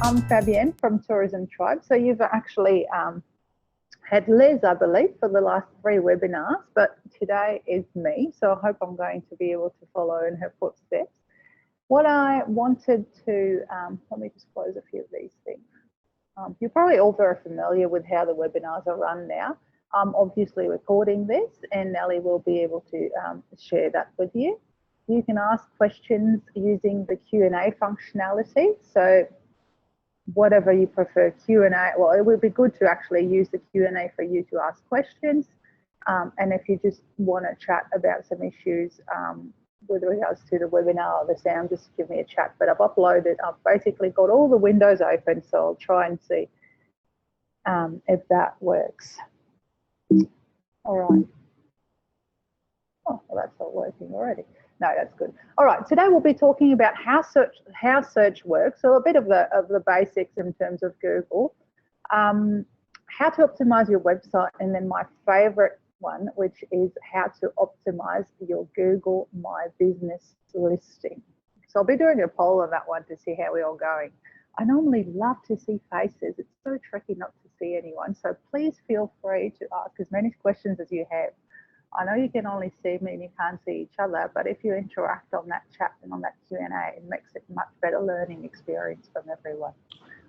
I'm Fabienne from Tourism Tribe. So you've actually had Liz, I believe, for the last 3 webinars, but today is me. So I hope I'm going to be able to follow in her footsteps. What I wanted to, let me just close a few of these things. You're probably all very familiar with how the webinars are run now. I'm obviously recording this and Nellie will be able to share that with you. You can ask questions using the Q&A functionality. So whatever you prefer, Q&A, well, it would be good to actually use the Q&A for you to ask questions. And if you just want to chat about some issues with regards to the webinar or the sound, just give me a chat. But I've uploaded, I've basically got all the windows open, so I'll try and see if that works. All right. Oh, well, that's not working already. No, that's good. All right, today we'll be talking about how search works, so a bit of the basics in terms of Google, how to optimize your website, and then my favorite one, which is how to optimize your Google My Business listing. So I'll be doing a poll on that one to see how we're all going. I normally love to see faces. It's so tricky not to see anyone, so please feel free to ask as many questions as you have. I know you can only see me and you can't see each other, but if you interact on that chat and on that Q&A, it makes it a much better learning experience from everyone.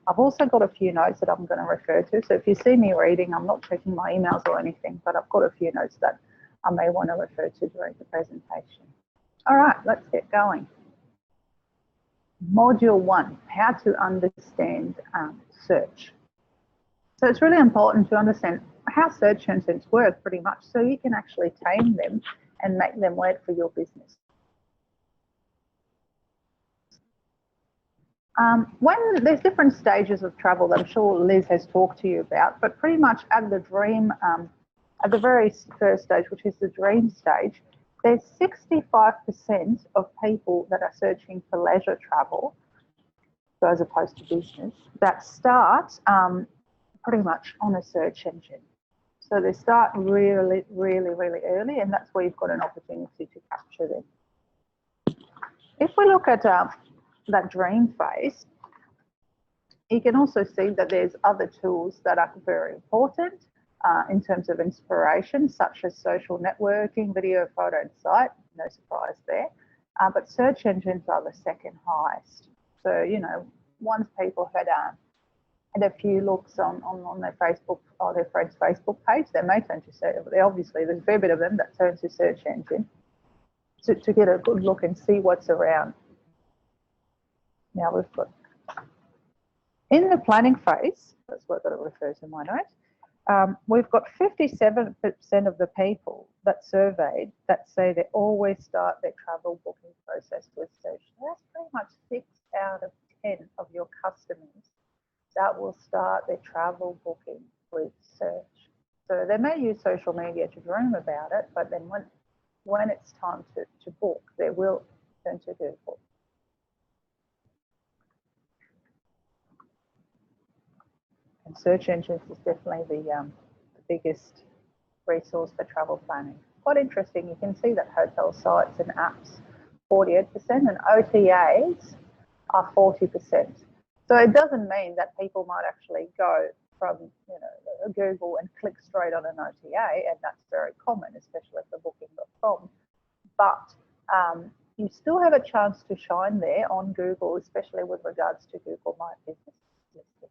I've also got a few notes that I'm going to refer to. So if you see me reading, I'm not checking my emails or anything, but I've got a few notes that I may want to refer to during the presentation. All right, let's get going. Module 1, how to understand search. So it's really important to understand how search engines work pretty much so you can actually tame them and make them work for your business. When there's different stages of travel that I'm sure Liz has talked to you about, but pretty much at the very first stage, which is the dream stage, there's 65% of people that are searching for leisure travel, so as opposed to business, that start pretty much on a search engine. So they start really, really, really early, and that's where you've got an opportunity to capture them. If we look at that dream phase, you can also see that there's other tools that are very important in terms of inspiration, such as social networking, video, photo, and site. No surprise there. But search engines are the second highest. So, you know, once people had a few looks on their Facebook or their friend's Facebook page, they may turn to search. Obviously, there's a fair bit of them that turn to search engine to get a good look and see what's around. Now we've got, in the planning phase, that's what I've got to refer to in my notes, we've got 57% of the people that surveyed that say they always start their travel booking process with search. That's pretty much 6 out of 10 of your customers that will start their travel booking with search. So they may use social media to dream about it, but then when it's time to book, they will turn to Google. And search engines is definitely the biggest resource for travel planning. Quite interesting, you can see that hotel sites and apps 48% and OTAs are 40%. So it doesn't mean that people might actually go from Google and click straight on an OTA, and that's very common, especially for booking.com. But you still have a chance to shine there on Google, especially with regards to Google My Business listing.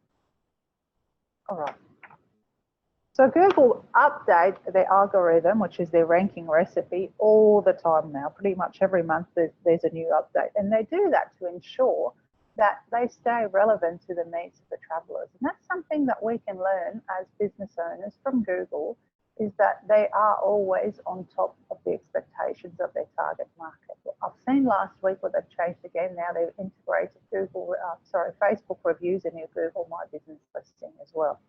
All right. So Google update their algorithm, which is their ranking recipe, all the time now. Pretty much every month there's a new update, and they do that to ensure that they stay relevant to the needs of the travellers. And that's something that we can learn as business owners from Google, is that they are always on top of the expectations of their target market. I've seen last week where they've changed again. Now they've integrated Facebook reviews in your Google My Business listing as well.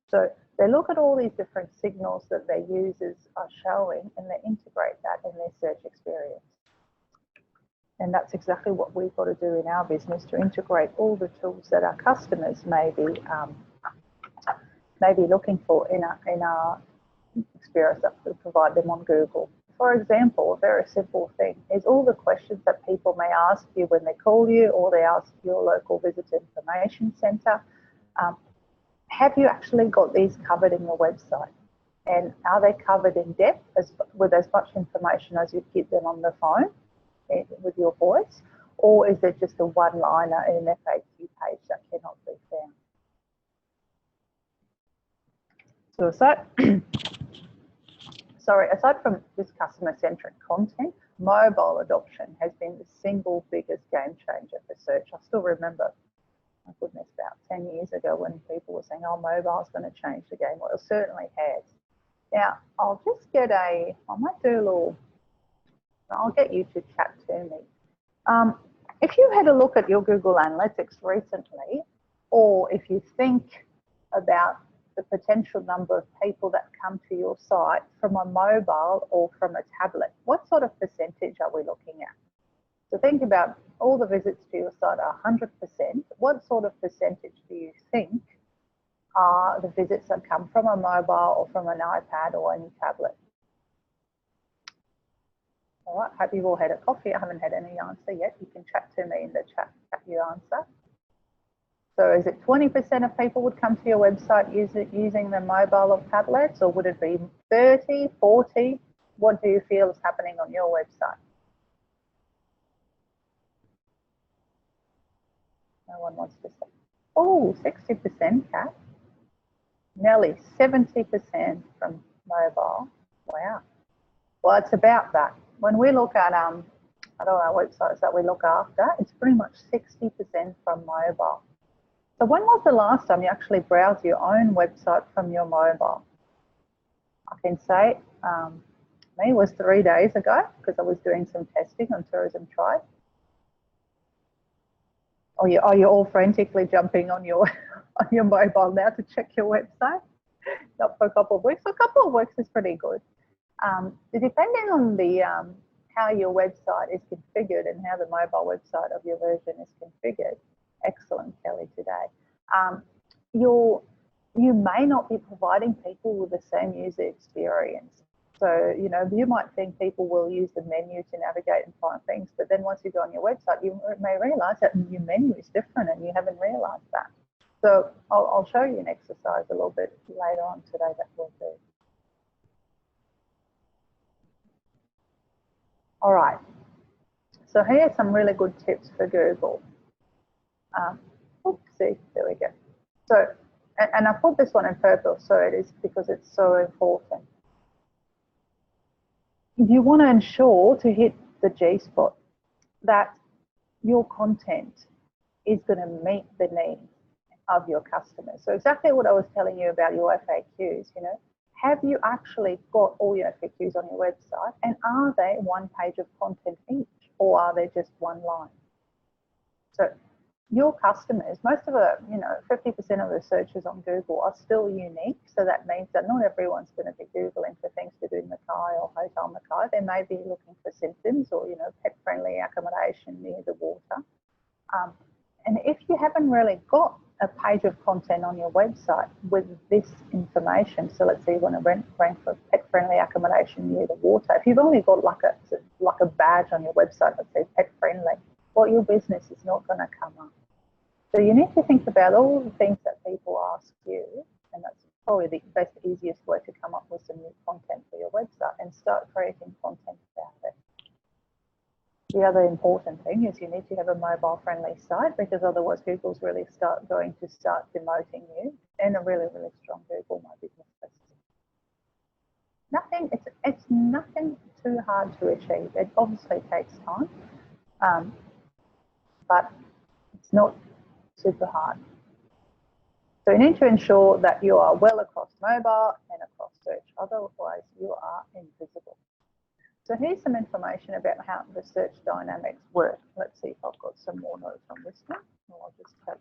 So they look at all these different signals that their users are showing, and they integrate that in their search experience. And that's exactly what we've got to do in our business, to integrate all the tools that our customers may be looking for in our experience that we provide them on Google For example, a very simple thing is all the questions that people may ask you when they call you or they ask your local visitor information centre. Have you actually got these covered in your website? And are they covered in depth with as much information as you give them on the phone with your voice? Or is it just a one-liner in an FAQ page that cannot be found? So aside from this customer-centric content, mobile adoption has been the single biggest game changer for search. I still remember, my goodness, about 10 years ago when people were saying, oh, mobile's going to change the game. Well, it certainly has. Now, I'll just get I might do a little, I'll get you to chat to me. If you had a look at your Google Analytics recently, or if you think about the potential number of people that come to your site from a mobile or from a tablet, what sort of percentage are we looking at? So think about all the visits to your site are 100%. What sort of percentage do you think are the visits that come from a mobile or from an iPad or any tablet? All right, hope you've all had a coffee. I haven't had any answer yet. You can chat to me in the chat your answer. So is it 20% of people would come to your website using the mobile or tablets, or would it be 30, 40? What do you feel is happening on your website? No one wants to say. Oh, 60%, Kat. Nearly 70% from mobile. Wow. Well, it's about that. When we look at our websites that we look after, it's pretty much 60% from mobile. So when was the last time you actually browsed your own website from your mobile? I can say me was 3 days ago because I was doing some testing on Tourism Tribe. Are you all frantically jumping on your on your mobile now to check your website? Not for a couple of weeks. A couple of weeks is pretty good. Depending on the how your website is configured and how the mobile website of your version is configured. Excellent, Kelly, today. You may not be providing people with the same user experience. So, you know, you might think people will use the menu to navigate and find things, but then once you go on your website, you may realize that your menu is different and you haven't realized that. So I'll show you an exercise a little bit later on today that we'll do. All right. So here are some really good tips for Google. Oopsie, there we go. So, and I put this one in purple, so it is because it's so important. You want to ensure to hit the G-spot that your content is going to meet the needs of your customers. So exactly what I was telling you about your FAQs, you know, have you actually got all your FAQs on your website, and are they one page of content each, or are they just one line? So your customers, most of the, 50% of the searches on Google are still unique. So that means that not everyone's going to be Googling for things to do in Mackay or Hotel Mackay. They may be looking for symptoms or, pet-friendly accommodation near the water. And if you haven't really got a page of content on your website with this information, so let's say you want to rank for pet-friendly accommodation near the water, if you've only got like a badge on your website that says pet-friendly, well, your business is not going to come up. So you need to think about all the things that people ask you, and that's probably the best, easiest way to come up with some new content for your website, and start creating content about it. The other important thing is you need to have a mobile-friendly site, because otherwise Google's really going to start demoting you, and a really, really strong Google My Business list. It's nothing too hard to achieve. It obviously takes time, but it's not super hard. So you need to ensure that you are well across mobile and across search, otherwise you are invisible. So here's some information about how the search dynamics work. Let's see if I've got some more notes on this one. I'll just take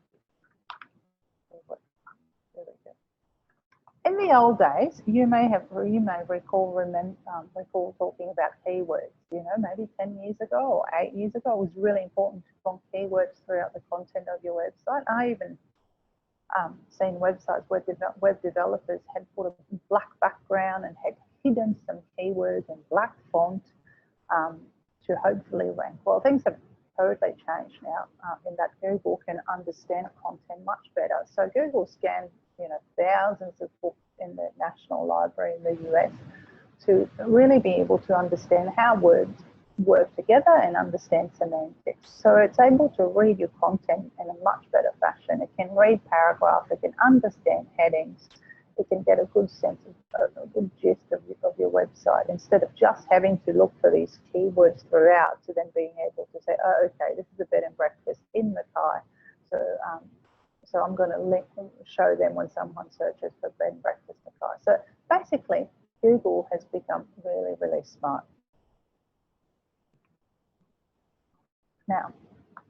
there we go. In the old days, you may recall talking about keywords. Maybe 10 years ago or 8 years ago, it was really important to put keywords throughout the content of your website. I even seen websites where web developers had put a black background and had hidden some keywords in black font hopefully rank well. Things have totally changed now in that Google can understand content much better. So Google scans, thousands of books in the National Library in the US to really be able to understand how words work together and understand semantics. So it's able to read your content in a much better fashion. It can read paragraphs, it can understand headings, it can get a good sense of a good gist of your website instead of just having to look for these keywords throughout to then being able to say, oh, okay, this is a bed and breakfast in Mackay. So I'm going to show them when someone searches for bed and breakfast Mackay. So basically, Google has become really, really smart. Now,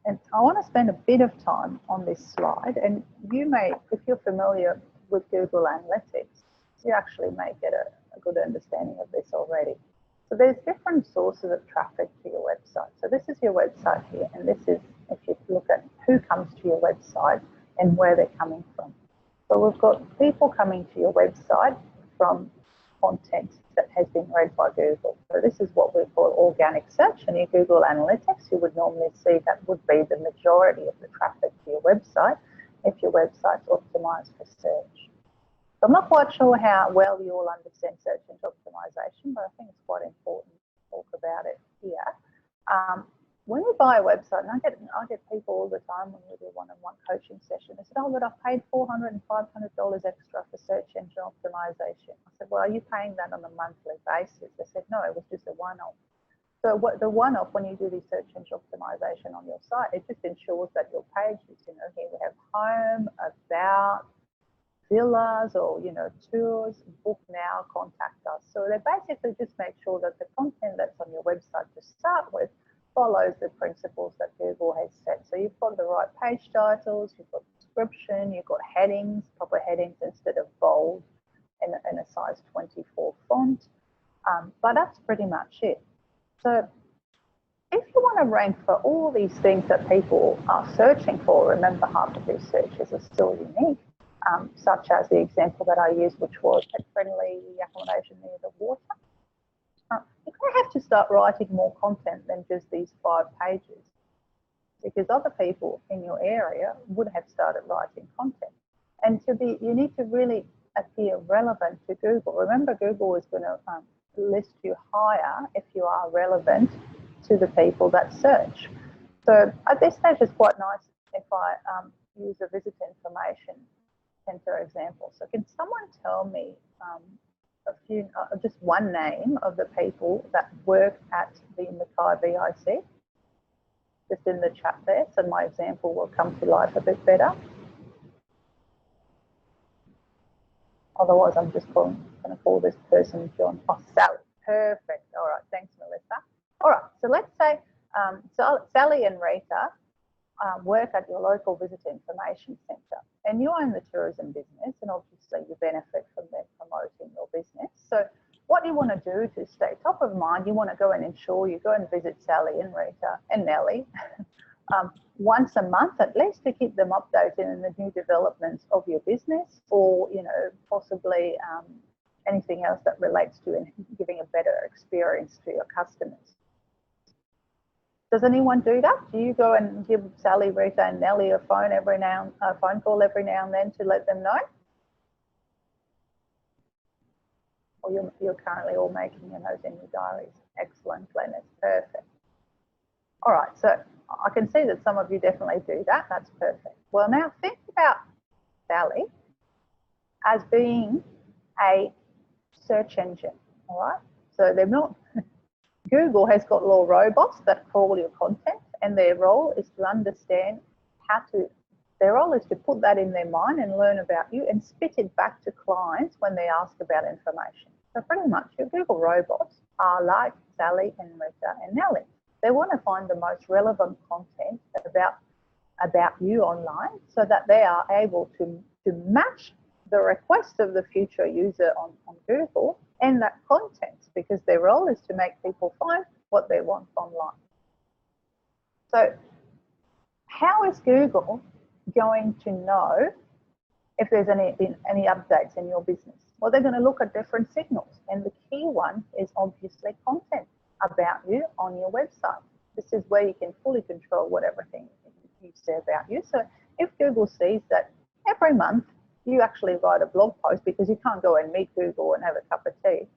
and I want to spend a bit of time on this slide, and you may, if you're familiar with Google Analytics, you actually may get a good understanding of this already. So there's different sources of traffic to your website. So this is your website here, and this is, if you look at who comes to your website and where they're coming from. So we've got people coming to your website from content that has been read by Google. So this is what we call organic search, and in Google Analytics you would normally see that would be the majority of the traffic to your website if your website's optimized for search. So I'm not quite sure how well you all understand search engine optimization, but I think it's quite important to talk about it here. When you buy a website, and I get people all the time when we do one-on-one coaching session, they said, oh, but I've paid $400 and $500 extra for search engine optimization. I said, well, are you paying that on a monthly basis? They said, no, it was just a one-off. So the one-off, when you do the search engine optimization on your site, it just ensures that your pages, here we have home, about, villas, or, tours, book now, contact us. So they basically just make sure that the content that's on your website to start with follows the principles that Google has set. So you've got the right page titles, you've got description, you've got headings, proper headings instead of bold and a size 24 font. But that's pretty much it. So if you want to rank for all these things that people are searching for, remember half of these searches are still unique, such as the example that I used, which was pet-friendly accommodation near the water. You're going to have to start writing more content than just these 5 pages, because other people in your area would have started writing content. And you need to really appear relevant to Google. Remember, Google is going to list you higher if you are relevant to the people that search. So at this stage, it's quite nice if I use a visitor information center example. So can someone tell me just one name of the people that work at the Mackay VIC? Just in the chat there, so my example will come to life a bit better. Otherwise, I'm just going to call this person John. Oh, Sally. Perfect. All right. Thanks, Melissa. All right. So let's say Sally and Rita work at your local visitor information centre, and you own the tourism business, and obviously you benefit from them promoting your business. So what you want to do to stay top of mind, you want to go and ensure you go and visit Sally and Rita and Nellie once a month at least, to keep them updated in the new developments of your business, or possibly anything else that relates to giving a better experience to your customers. Does anyone do that? Do you go and give Sally, Rita, and Nellie a phone call every now and then to let them know? Or you're currently all making your notes in your diaries? Excellent, Glenn. It's perfect. All right, so I can see that some of you definitely do that. That's perfect. Well, now think about Sally as being a search engine. All right, so they're not. Google has got little robots that crawl your content, and their role is to understand their role is to put that in their mind and learn about you and spit it back to clients when they ask about information. So pretty much your Google robots are like Sally and Rita and Nellie. They want to find the most relevant content about you online so that they are able to match the request of the future user on Google and that content, because their role is to make people find what they want online. So how is Google going to know if there's any updates in your business? Well, they're going to look at different signals, and the key one is obviously content. about you on your website. This is where you can fully control what everything you say about you. So if Google sees that every month you actually write a blog post, because you can't go and meet Google and have a cup of tea,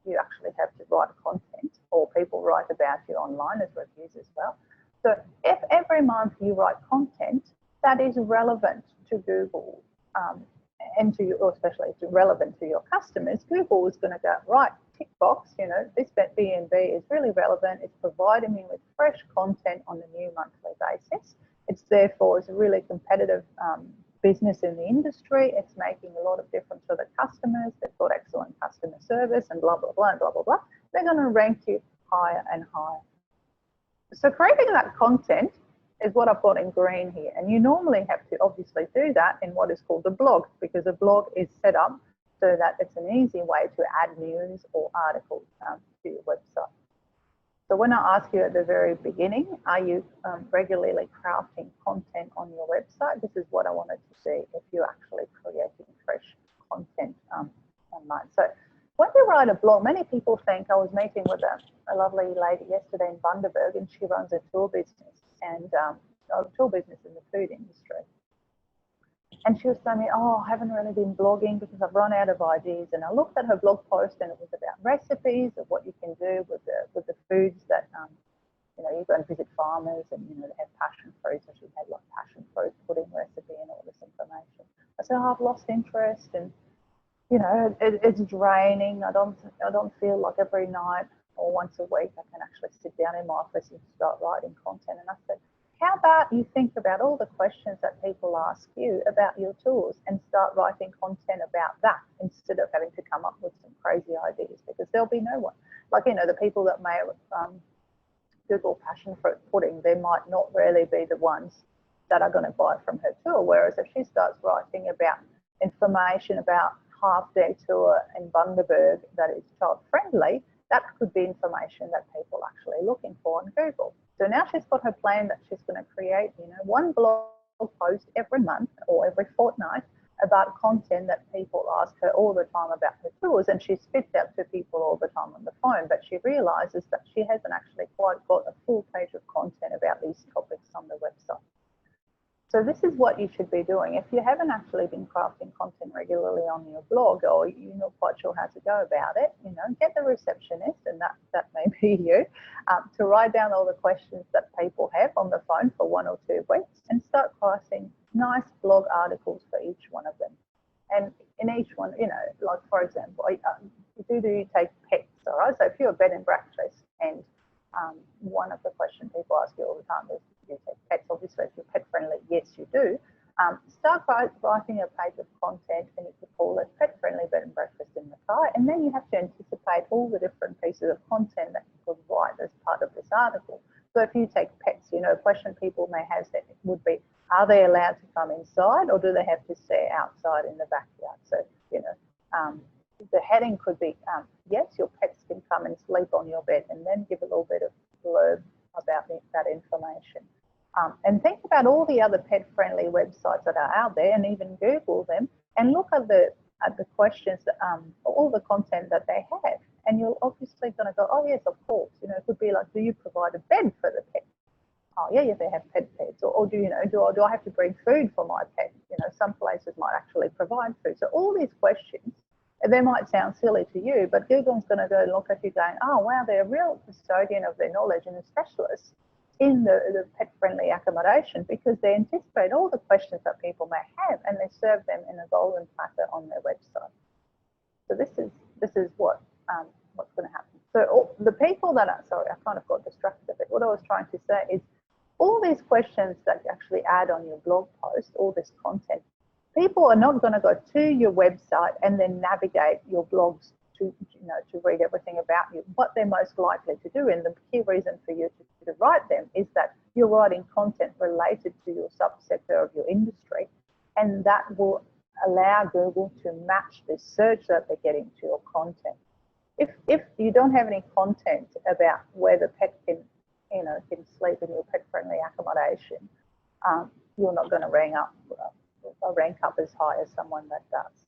you actually have to write content, or people write about you online as reviews as well. So if every month you write content that is relevant to Google, and to you, or especially relevant to your customers, Google is going to go, right, tick box, you know, this B&B is really relevant. It's providing me with fresh content on a new monthly basis. It's therefore a really competitive business in the industry. It's making a lot of difference for the customers. They've got excellent customer service and blah, blah, blah, and blah, blah, blah. They're going to rank you higher and higher. So creating that content is what I've got in green here. And you normally have to obviously do that in what is called a blog, because a blog is set up so that it's an easy way to add news or articles to your website. So when I ask you at the very beginning, are you regularly crafting content on your website? This is what I wanted to see if you're actually creating fresh content online. So when you write a blog, many people think, I was meeting with a lovely lady yesterday in Bundaberg, and she runs a tour business, and a tour business in the food industry. And she was telling me, oh, I haven't really been blogging because I've run out of ideas. And I looked at her blog post, and it was about recipes of what you can do with the foods that, you know, you go and visit farmers, and, you know, they have passion fruit. So she had like passion fruit pudding recipe and all this information. I said, oh, I've lost interest, and, you know, it's draining. I don't feel like every night or once a week I can actually sit down in my office and start writing content. And I said, how about you think about all the questions that people ask you about your tools and start writing content about that, instead of having to come up with some crazy ideas, because there'll be no one. Like, you know, the people that may Google passion fruit pudding, they might not really be the ones that are going to buy from her tool. Whereas if she starts writing about information about half-day tour in Bundaberg that is child-friendly, that could be information that people are actually looking for on Google. So now she's got her plan that she's going to create, you know, one blog post every month or every fortnight about content that people ask her all the time about her tours, and she spits out to people all the time on the phone. But she realizes that she hasn't actually quite got a full page of content about these topics on the website. So this is what you should be doing. If you haven't actually been crafting content regularly on your blog, or you're not quite sure how to go about it, you know, get the receptionist, and that may be you, to write down all the questions that people have on the phone for 1 or 2 weeks, and start writing nice blog articles for each one of them. And in each one, you know, like for example, do you take pets, all right? So if you're a bed and breakfast, and one of the questions people ask you all the time is, do you take pets? Obviously, if you're pet friendly, yes, you do. Start writing a page of content, and you could call it Pet Friendly Bed and Breakfast in Mackay. And then you have to anticipate all the different pieces of content that you could write as part of this article. So if you take pets, you know, a question people may have would be, are they allowed to come inside, or do they have to stay outside in the backyard? So, you know, the heading could be, yes, your pets can come and sleep on your bed, and then give a little bit of blurb about that information. And think about all the other pet-friendly websites that are out there, and even Google them, and look at the questions, all the content that they have. And you're obviously going to go, oh yes, of course. You know, it could be like, do you provide a bed for the pet? Oh yeah, they have pet beds. Or do you know, do I have to bring food for my pet? You know, some places might actually provide food. So all these questions, they might sound silly to you, but Google's going to go look at you going, oh wow, they're a real custodian of their knowledge and a specialist in the pet-friendly accommodation, because they anticipate all the questions that people may have, and they serve them in a golden platter on their website. So this is what's going to happen. So the people that are, sorry, I kind of got distracted a bit. What I was trying to say is, all these questions that you actually add on your blog post, all this content, people are not going to go to your website and then navigate your blogs to read everything about you. What they're most likely to do, and the key reason for you to write them, is that you're writing content related to your subsector of your industry, and that will allow Google to match the search that they're getting to your content. If you don't have any content about where the pet can sleep in your pet-friendly accommodation, you're not going to rank up as high as someone that does.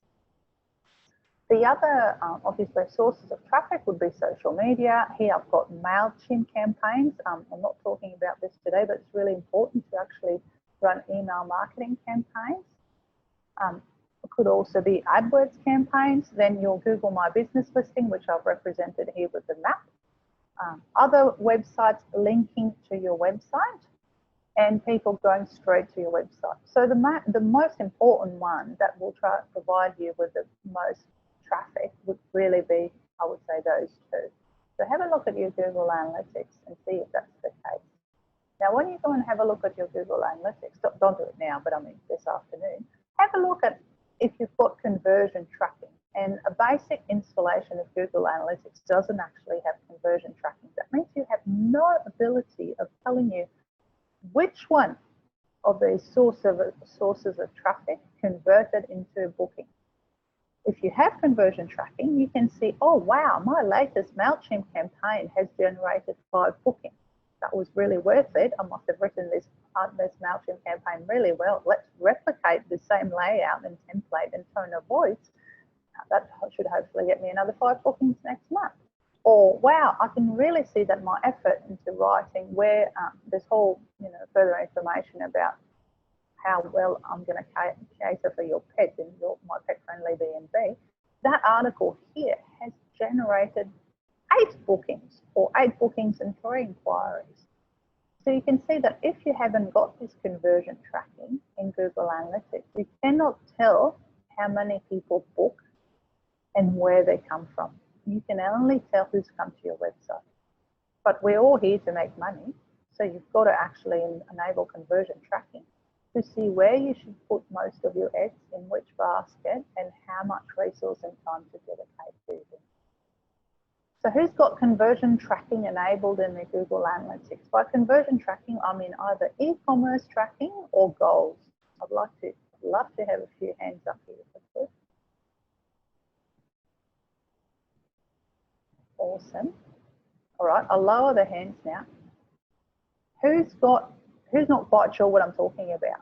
The other, obviously, sources of traffic would be social media. Here I've got MailChimp campaigns. I'm not talking about this today, but it's really important to actually run email marketing campaigns. It could also be AdWords campaigns, then your Google My Business listing, which I've represented here with the map. Other websites linking to your website, and people going straight to your website. So the most important one that will try to provide you with the most traffic would really be, I would say, those two. So have a look at your Google Analytics and see if that's the case. Now, when you go and have a look at your Google Analytics, don't do it now, but I mean this afternoon, have a look at if you've got conversion tracking. And a basic installation of Google Analytics doesn't actually have conversion tracking. That means you have no ability of telling you which one of these sources of traffic converted into a booking. If you have conversion tracking, you can see, oh, wow, my latest MailChimp campaign has generated 5 bookings. That was really worth it. I must have written this MailChimp campaign really well. Let's replicate the same layout and template and tone of voice. That should hopefully get me another 5 bookings next month. Or, wow, I can really see that my effort into writing where this whole, further information about how well I'm going to cater for your pet in my pet-friendly B&B, that article here has generated 8 bookings or 8 bookings and 3 inquiries. So you can see that if you haven't got this conversion tracking in Google Analytics, you cannot tell how many people book and where they come from. You can only tell who's come to your website. But we're all here to make money, so you've got to actually enable conversion tracking to see where you should put most of your eggs in which basket and how much resource and time to dedicate to them. So who's got conversion tracking enabled in their Google Analytics? By conversion tracking, I mean either e-commerce tracking or goals. I'd love to have a few hands up here. Awesome. All right, I'll lower the hands now. Who's not quite sure what I'm talking about?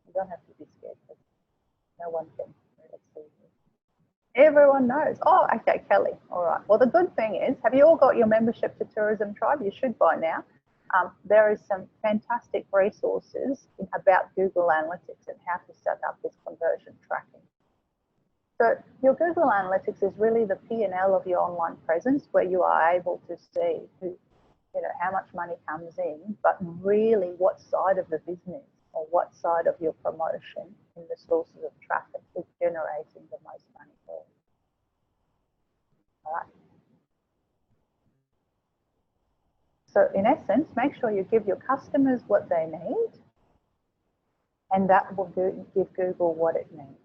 You don't have to be scared. No one can. Let's see. Everyone knows. Oh, okay, Kelly. All right. Well, the good thing is, have you all got your membership to Tourism Tribe? You should by now. There is some fantastic resources about Google Analytics and how to set up this conversion tracking. So your Google Analytics is really the P&L of your online presence, where you are able to see how much money comes in, but really what side of the business or what side of your promotion in the sources of traffic is generating the most money for you. All right. So in essence, make sure you give your customers what they need, and that will give Google what it needs.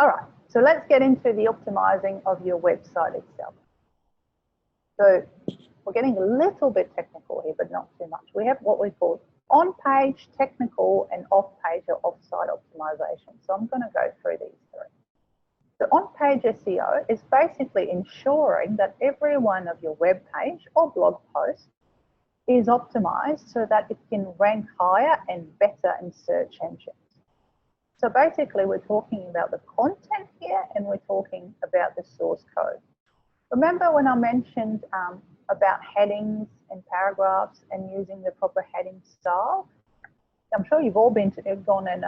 All right, so let's get into the optimizing of your website itself. So we're getting a little bit technical here, but not too much. We have what we call on-page, technical, and off-page or off-site optimization. So I'm going to go through these 3. The on-page SEO is basically ensuring that every one of your web page or blog posts is optimized so that it can rank higher and better in search engines. So basically, we're talking about the content here, and we're talking about the source code. Remember when I mentioned about headings and paragraphs and using the proper heading style? I'm sure you've all gone and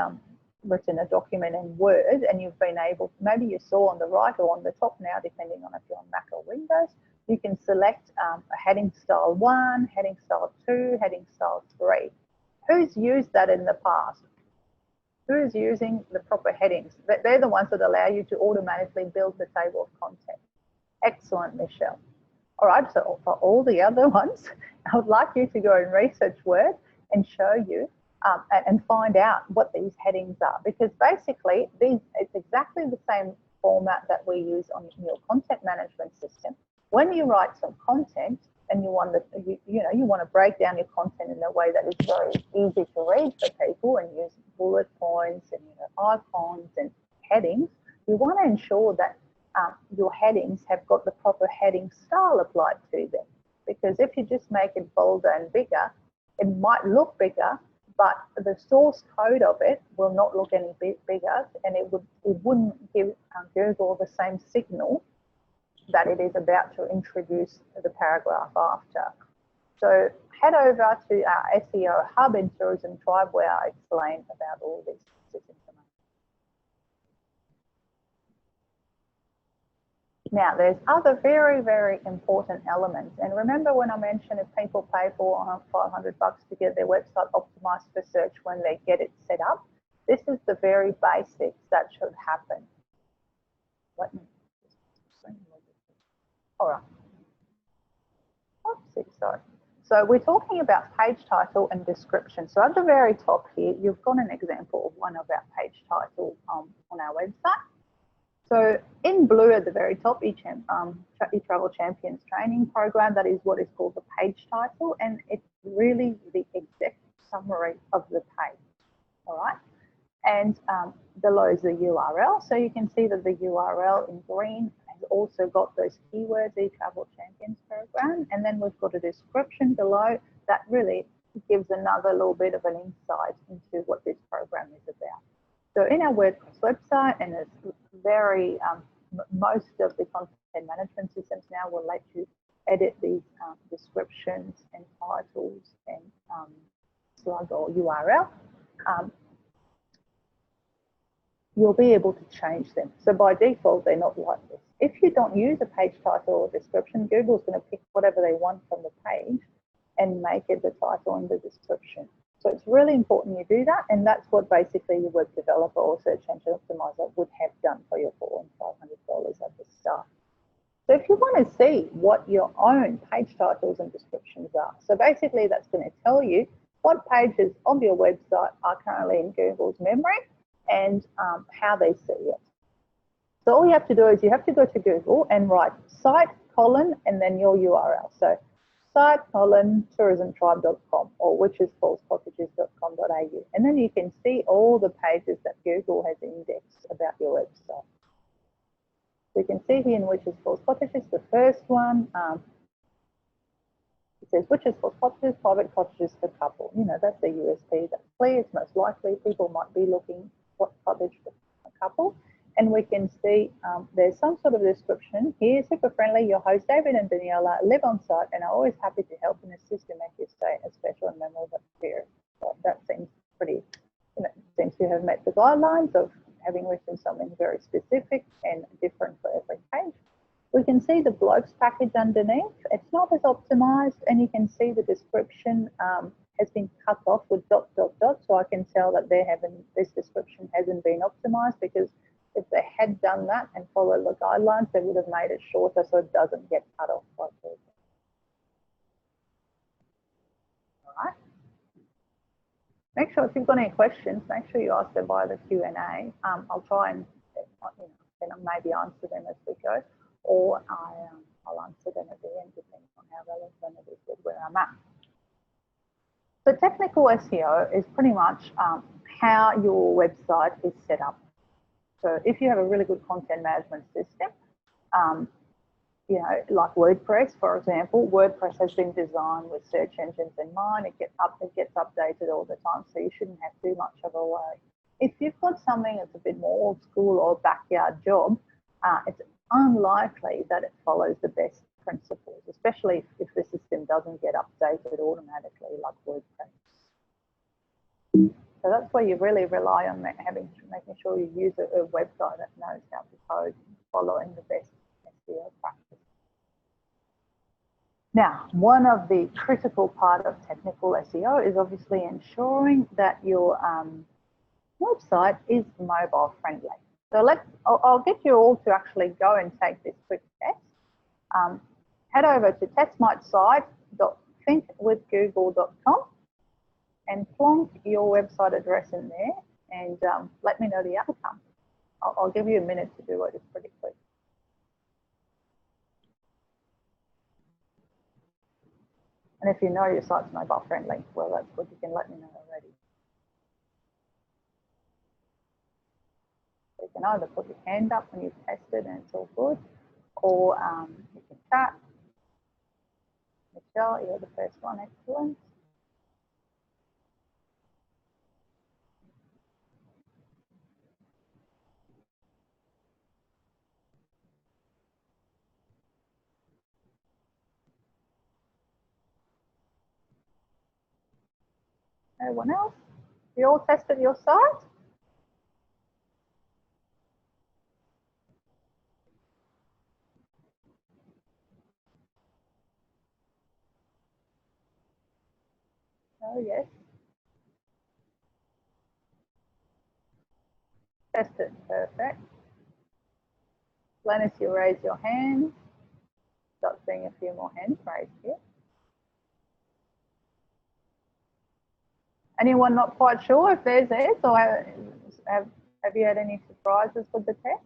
written a document in Word, and you've been able, maybe you saw on the right or on the top now, depending on if you're on Mac or Windows, you can select a heading style 1, heading style 2, heading style 3. Who's used that in the past? Who's using the proper headings? They're the ones that allow you to automatically build the table of content. Excellent, Michelle. All right, so for all the other ones, I would like you to go and research Word and show you and find out what these headings are, because basically it's exactly the same format that we use on your content management system. When you write some content and you want to break down your content in a way that is very easy to read for people and use bullet points and icons and headings, you want to ensure that your headings have got the proper heading style applied to them. Because if you just make it bolder and bigger, it might look bigger, but the source code of it will not look any bigger, and it wouldn't give Google the same signal that it is about to introduce the paragraph after. So head over to our SEO hub in Tourism Tribe where I explain about all this information. Now, there's other very, very important elements. And remember when I mentioned if people pay $400, $500 to get their website optimized for search when they get it set up, this is the very basics that should happen. Let me all right. Oopsie, sorry. So we're talking about page title and description. So at the very top here, you've got an example of one of our page titles on our website. So in blue at the very top, e-Travel Champions training program, that is what is called the page title, and it's really the exact summary of the page, all right? And below is the URL. So you can see that the URL in green has also got those keywords, e-Travel Champions program, and then we've got a description below that really gives another little bit of an insight into what this program is about. So in our WordPress website, and it's very, most of the content management systems now will let you edit these descriptions and titles and slug or URL. You'll be able to change them. So by default, they're not like this. If you don't use a page title or description, Google's going to pick whatever they want from the page and make it the title and the description. So it's really important you do that, and that's what basically your web developer or search engine optimizer would have done for your $400 and $500 at the start. So if you want to see what your own page titles and descriptions are, so basically that's going to tell you what pages of your website are currently in Google's memory and how they see it. So all you have to do is you have to go to Google and write site colon and then your URL. So site colon tourismtribe.com or witchesfallscottages.com.au, and then you can see all the pages that Google has indexed about your website. So you can see here in Witches Falls Cottages, the first one, it says Witches Falls Cottages, private cottages for couple. You know, that's the USP. That's clear. It's most likely people might be looking for cottage for a couple. And we can see there's some sort of description here. Super friendly, your host David and Daniela live on site and are always happy to help and assist and make your stay a special and memorable experience. So that seems pretty, seems to have met the guidelines of having written something very specific and different for every page. We can see the blokes package underneath. It's not as optimized, and you can see the description has been cut off with ... So I can tell that this description hasn't been optimized, because if they had done that and followed the guidelines, they would have made it shorter so it doesn't get cut off by Google. All right. Make sure if you've got any questions, make sure you ask them via the Q&A. I'll try and then maybe answer them as we go, or I'll answer them at the end depending on how relevant it is with where I'm at. So technical SEO is pretty much how your website is set up. So if you have a really good content management system, like WordPress, for example, WordPress has been designed with search engines in mind. It gets updated all the time, so you shouldn't have too much of a worry. If you've got something that's a bit more old school or backyard job, it's unlikely that it follows the best principles, especially if the system doesn't get updated automatically like WordPress. So that's where you really rely on making sure you use a website that knows how to code, following the best SEO practice. Now, one of the critical part of technical SEO is obviously ensuring that your website is mobile friendly. So I'll get you all to actually go and take this quick test. Head over to testmysite.thinkwithgoogle.com and plonk your website address in there, and let me know the outcome. I'll give you a minute to do it. It's pretty quick. And if you know your site's mobile friendly, well, that's good. You can let me know already. So you can either put your hand up when you've tested and it's all good, or you can chat. Michelle, you're the first one. Excellent. Anyone else? You all tested your site? Oh, yes. Tested. Perfect. Glenys, you raise your hand. Start seeing a few more hands raised here. Anyone not quite sure if theirs is, or have you had any surprises with the test?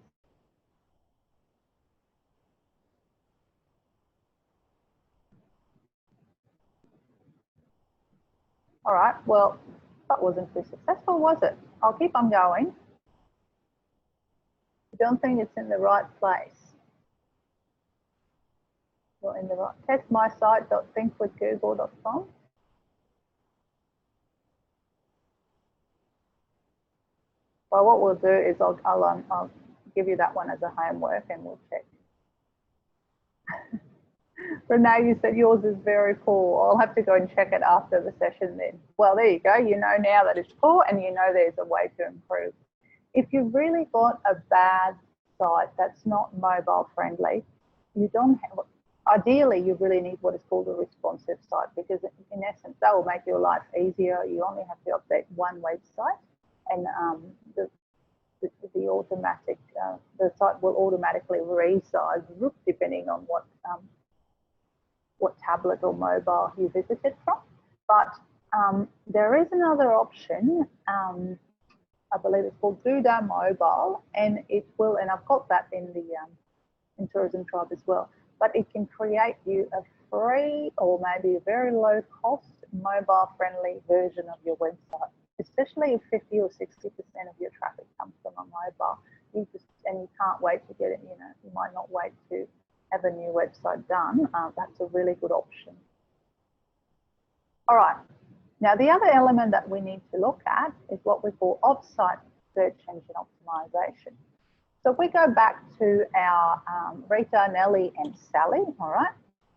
All right, well, that wasn't too successful, was it? I'll keep on going. I don't think it's in the right place. Not in the right. Testmysite.thinkwithgoogle.com. Well, what we'll do is I'll give you that one as a homework and we'll check. Renee, you said yours is very poor. I'll have to go and check it after the session then. Well, there you go. You know now that it's poor and you know there's a way to improve. If you've really got a bad site that's not mobile friendly, you don't have, ideally you really need what is called a responsive site, because in essence that will make your life easier. You only have to update one website and the site will automatically resize depending on what tablet or mobile you visited from. But there is another option. I believe it's called Duda Mobile, and it will, and I've got that in the in Tourism Tribe as well. But it can create you a free or maybe a very low cost mobile friendly version of your website, especially if 50 or 60% of your traffic comes from a mobile. You can't wait to get it. You know, you might not wait to have a new website done. That's a really good option. All right. Now, the other element that we need to look at is what we call off-site search engine optimization. So if we go back to our Rita, Nellie, and Sally, all right?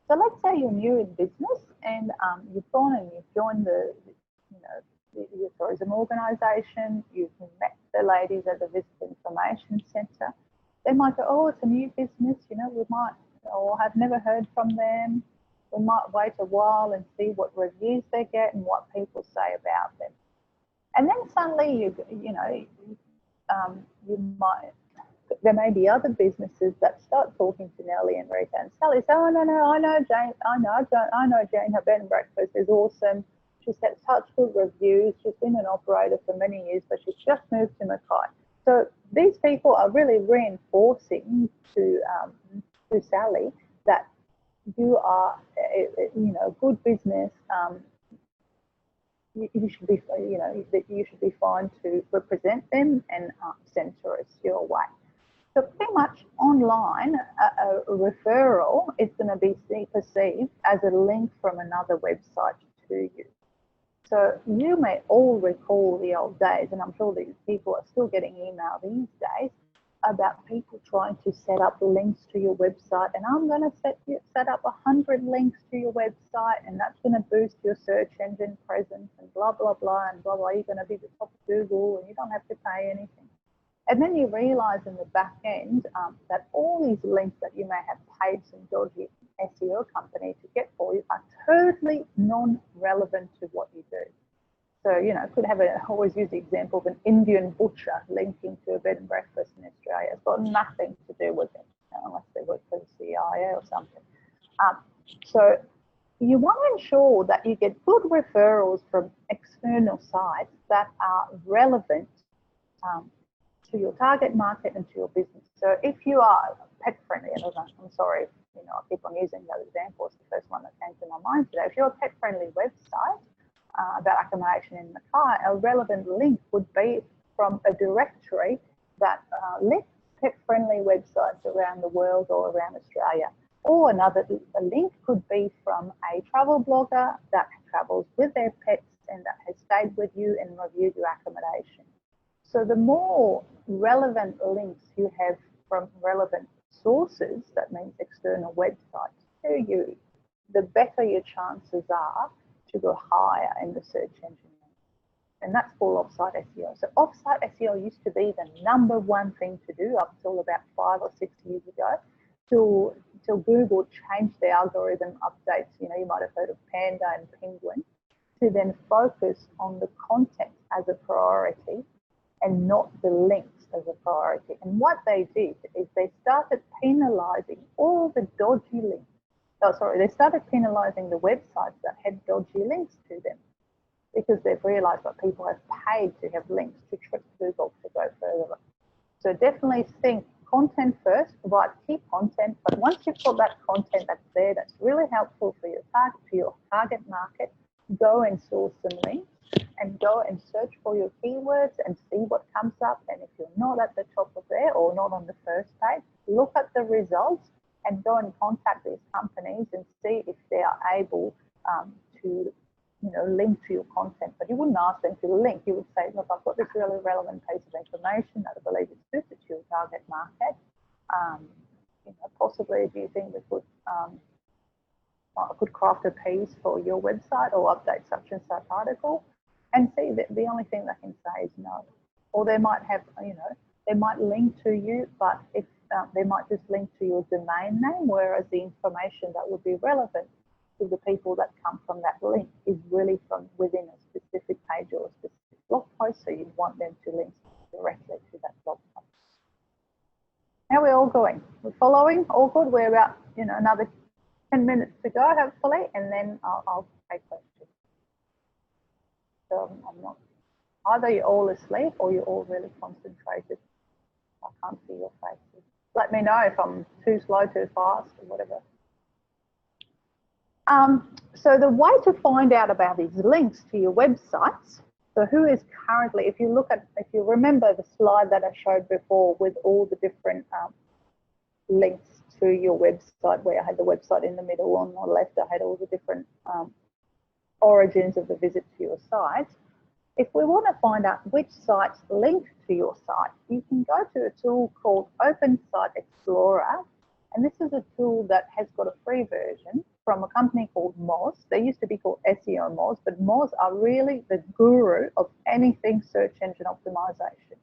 So let's say you're new in business and you've gone and you've joined your tourism organisation, you've met the ladies at the Visitor Information Centre. They might go, oh, it's a new business, you know, we might, or have never heard from them. We might wait a while and see what reviews they get and what people say about them. And then suddenly there may be other businesses that start talking to Nellie and Rita and Sally. Say, oh, no, I know Jane, I know Jane, her bed and breakfast is awesome. She's had such good reviews. She's been an operator for many years, but she's just moved to Mackay. So these people are really reinforcing to Sally that you are, a good business. You should be, that you should be fine to represent them and send tourists your way. So pretty much online, a referral is going to be perceived as a link from another website to you. So you may all recall the old days, and I'm sure these people are still getting email these days about people trying to set up links to your website, and I'm going to set up 100 links to your website, and that's going to boost your search engine presence, and blah blah blah and blah blah. You're going to be the top of Google, and you don't have to pay anything. And then you realise in the back end that all these links that you may have paid some dodgy SEO company to get for you are totally non-relevant to what you do. So, could have always use the example of an Indian butcher linking to a bed and breakfast in Australia. It's got nothing to do with it, unless they work for the CIA or something. So you want to ensure that you get good referrals from external sites that are relevant to your target market and to your business. So if you are pet friendly, and I'm sorry, I keep on using those examples, the first one that came to my mind today. If you're a pet friendly website about accommodation in Mackay, a relevant link would be from a directory that lists pet friendly websites around the world or around Australia. Or a link could be from a travel blogger that travels with their pets and that has stayed with you and reviewed your accommodation. So the more relevant links you have from relevant sources, that means external websites to you, the better your chances are to go higher in the search engine. And that's called offsite SEO. So offsite SEO used to be the #1 thing to do up till about 5 or 6 years ago, till Google changed the algorithm updates. You know, you might have heard of Panda and Penguin, to then focus on the content as a priority and not the links as a priority. And what they did is they started penalizing all the dodgy links. Oh, sorry, they started penalizing the websites that had dodgy links to them, because they've realized that people have paid to have links to trick Google to go further. So definitely think content first, provide key content, but once you've got that content that's there, that's really helpful for your target market, go and source some links and go and search for your keywords and see what comes up. And if you're not at the top of there or not on the first page, look at the results and go and contact these companies and see if they are able to, you know, link to your content. But you wouldn't ask them to link. You would say, look, I've got this really relevant piece of information that I believe is suited to your target market. You know, possibly, do you think we could I could craft a piece for your website or update such and such article? And see that the only thing they can say is no. Or they might have, you know, they might link to you, but if they might just link to your domain name, whereas the information that would be relevant to the people that come from that link is really from within a specific page or a specific blog post. So you'd want them to link directly to that blog post. How are we all going? We're following? All good? We're about, you know, another 10 minutes to go, hopefully, and then I'll take questions. So I'm not, either you're all asleep or you're all really concentrated. I can't see your faces. Let me know if I'm too slow, too fast, or whatever. So the way to find out about these links to your websites, so who is currently, if you remember the slide that I showed before with all the different links to your website, where I had the website in the middle, on the left I had all the different origins of the visit to your site. If we want to find out which sites link to your site, you can go to a tool called Open Site Explorer. And this is a tool that has got a free version from a company called Moz. They used to be called SEO Moz, but Moz are really the guru of anything search engine optimization.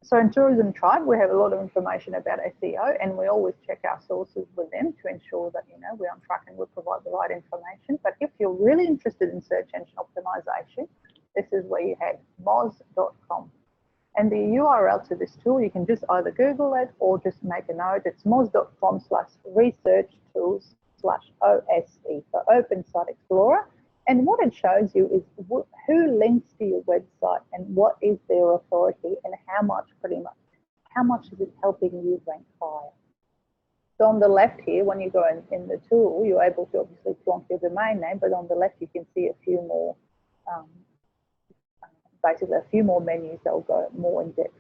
So in Tourism Tribe, we have a lot of information about SEO, and we always check our sources with them to ensure that, you know, we're on track and we provide the right information. But if you're really interested in search engine optimization, this is where you head, moz.com. And the URL to this tool, you can just either Google it or just make a note. It's moz.com/research-tools/OSE, so Open Site Explorer. And what it shows you is who links to your website and what is their authority and how much is it helping you rank higher. So on the left here, when you go in the tool, you're able to obviously plonk your domain name, but on the left you can see a few more, basically a few more menus that will go more in depth.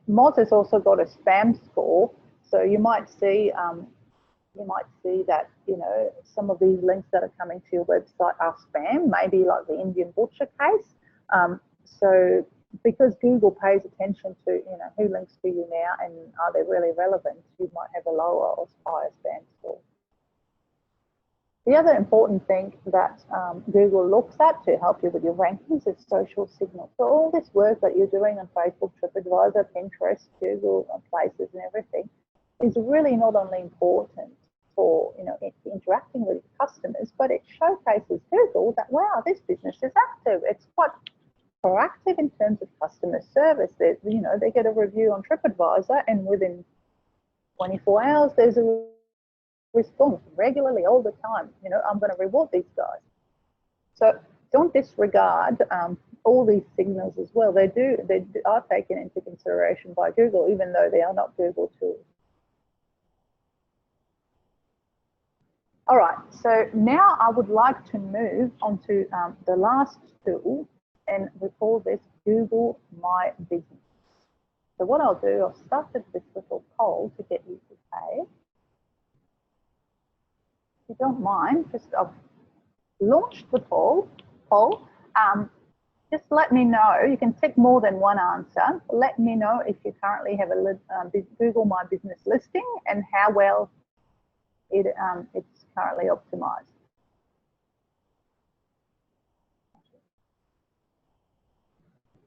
Moz has also got a spam score, so you might see that, you know, some of these links that are coming to your website are spam, maybe like the Indian butcher case. So because Google pays attention to, you know, who links to you now and are they really relevant, you might have a lower or higher spam score. The other important thing that Google looks at to help you with your rankings is social signal. So all this work that you're doing on Facebook, TripAdvisor, Pinterest, Google Places and everything is really not only important for, you know, interacting with your customers, but it showcases Google that, wow, this business is active. It's quite proactive in terms of customer service. That, you know, they get a review on TripAdvisor and within 24 hours there's a response regularly all the time. You know, I'm going to reward these guys. So don't disregard all these signals as well. They are taken into consideration by Google, even though they are not Google tools. All right, so now I would like to move on to the last tool, and we call this Google My Business. So what I'll do, I've started this little poll to get you to pay. If you don't mind, just I've launched the poll. just let me know. You can tick more than one answer. Let me know if you currently have a Google My Business listing and how well it's currently optimized.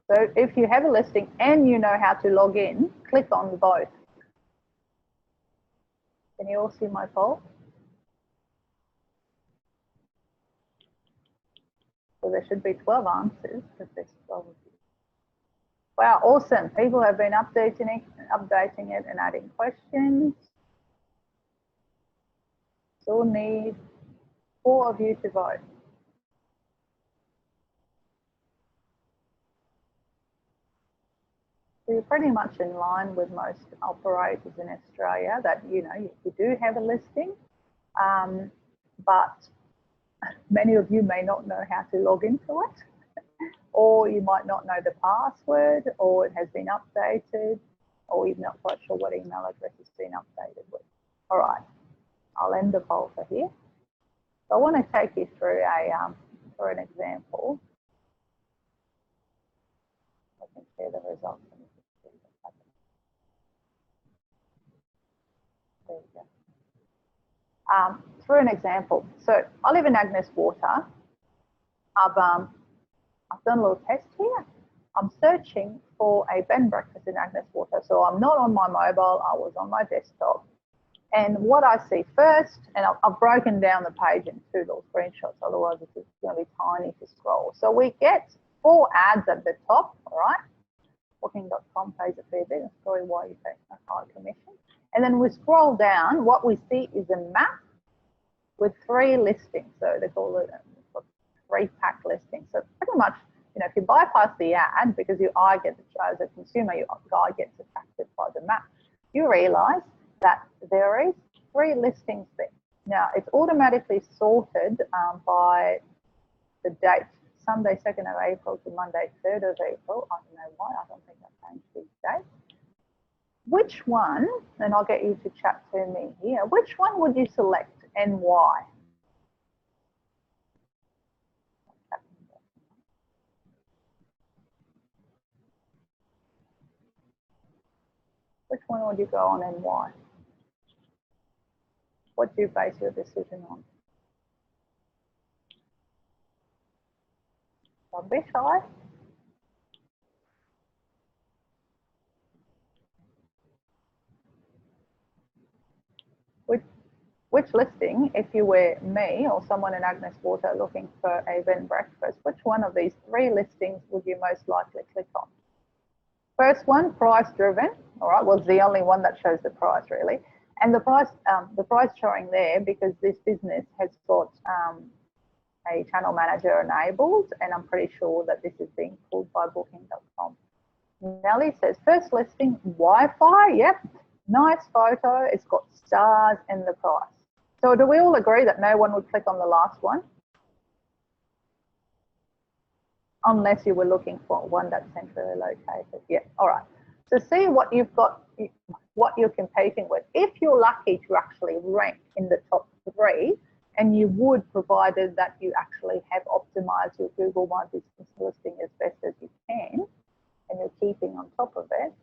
So if you have a listing and you know how to log in, click on both. Can you all see my poll? So there should be 12 answers because there's 12 of you. Wow, awesome. People have been updating it and adding questions. Still need 4 of you to vote. So you're pretty much in line with most operators in Australia that, you know, you do have a listing, but many of you may not know how to log into it, or you might not know the password, or it has been updated, or you're not quite sure what email address it's been updated with. All right, I'll end the poll for here. So I want to take you through an example. I can share the results. There you go. Through an example. So I live in Agnes Water. I've done a little test here. I'm searching for a bed and breakfast in Agnes Water. So I'm not on my mobile, I was on my desktop. And what I see first, and I've broken down the page in 2 little screenshots, otherwise it's going to be tiny to scroll. So we get 4 ads at the top, all right? Booking.com pays a fair bit. That's probably why you pay a high commission. And then we scroll down, what we see is a map with 3 listings. So they call it 3-pack listings. So pretty much, you know, if you bypass the ad because your eye gets, as a consumer, your eye gets attracted by the map, you realize that there is 3 listings there. Now, it's automatically sorted by the date, Sunday 2nd of April to Monday 3rd of April. I don't know why, I don't think I've changed these dates. Which one, and I'll get you to chat to me here, which one would you select and why? Which one would you go on and why? What do you base your decision on? Don't be shy. Which listing, if you were me or someone in Agnes Water looking for a bed and breakfast, which one of these 3 listings would you most likely click on? First one, price driven. All right, well, it's the only one that shows the price really. And the price showing there because this business has got a channel manager enabled, and I'm pretty sure that this is being pulled by booking.com. Nelly says, first listing, Wi-Fi. Yep, nice photo. It's got stars and the price. So do we all agree that no one would click on the last one? Unless you were looking for one that's centrally located. Yeah, all right. So see what you've got, what you're competing with. If you're lucky to actually rank in the top 3, and you would, provided that you actually have optimized your Google My Business listing as best as you can, and you're keeping on top of it,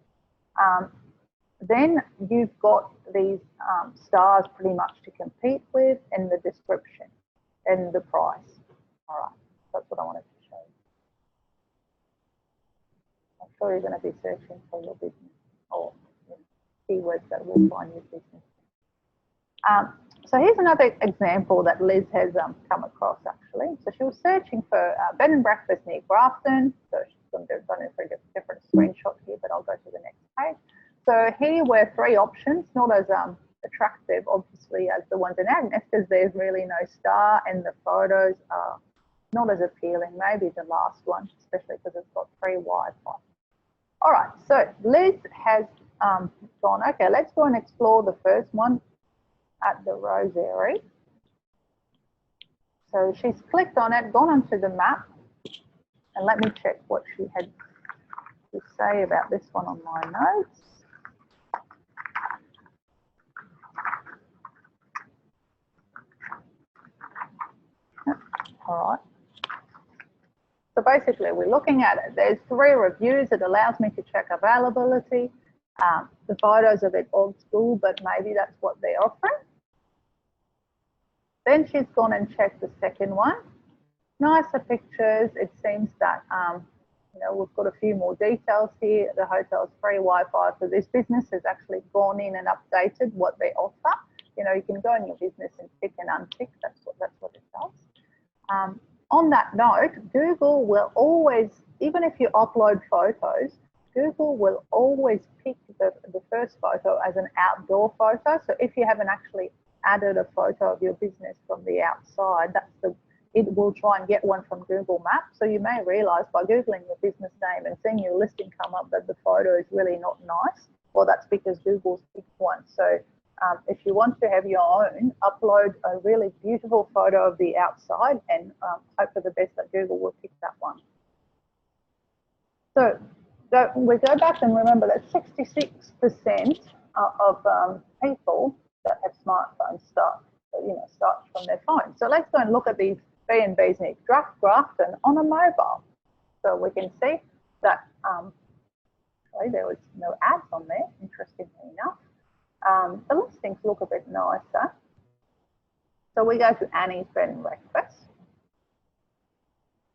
then you've got these stars pretty much to compete with, and the description and the price. All right, that's what I wanted to show you. I'm sure you're going to be searching for your business or keywords that will find your business. So here's another example that Liz has come across actually. So she was searching for bed and breakfast near Grafton. So she's done it for a different screenshot here, but I'll go to the next page. So here were 3 options, not as attractive obviously as the ones in Agnes because there's really no star and the photos are not as appealing. Maybe the last one, especially because it's got free Wi-Fi. All right, so Liz has gone, okay, let's go and explore the first one at the Rosary. So she's clicked on it, gone onto the map, and let me check what she had to say about this one on my notes. All right. So basically, we're looking at it. There's 3 reviews. It allows me to check availability. The photo's a bit old school, but maybe that's what they're offering. Then she's gone and checked the second one. Nicer pictures. It seems that, you know, we've got a few more details here. The hotel's free Wi-Fi. So this business has actually gone in and updated what they offer. You know, you can go in your business and tick and untick. That's what it does. On that note, Google will always, even if you upload photos, Google will always pick the first photo as an outdoor photo. So if you haven't actually added a photo of your business from the outside, it will try and get one from Google Maps. So you may realize by Googling your business name and seeing your listing come up that the photo is really not nice. Well, that's because Google's picked one. So if you want to have your own, upload a really beautiful photo of the outside and hope for the best that Google will pick that one. So we go back and remember that 66% of people that have smartphones start from their phone. So let's go and look at these B&Bs in Grafton on a mobile. So we can see that there was no ads on there, interestingly enough. The listings look a bit nicer. So we go to Annie's Bed and Breakfast.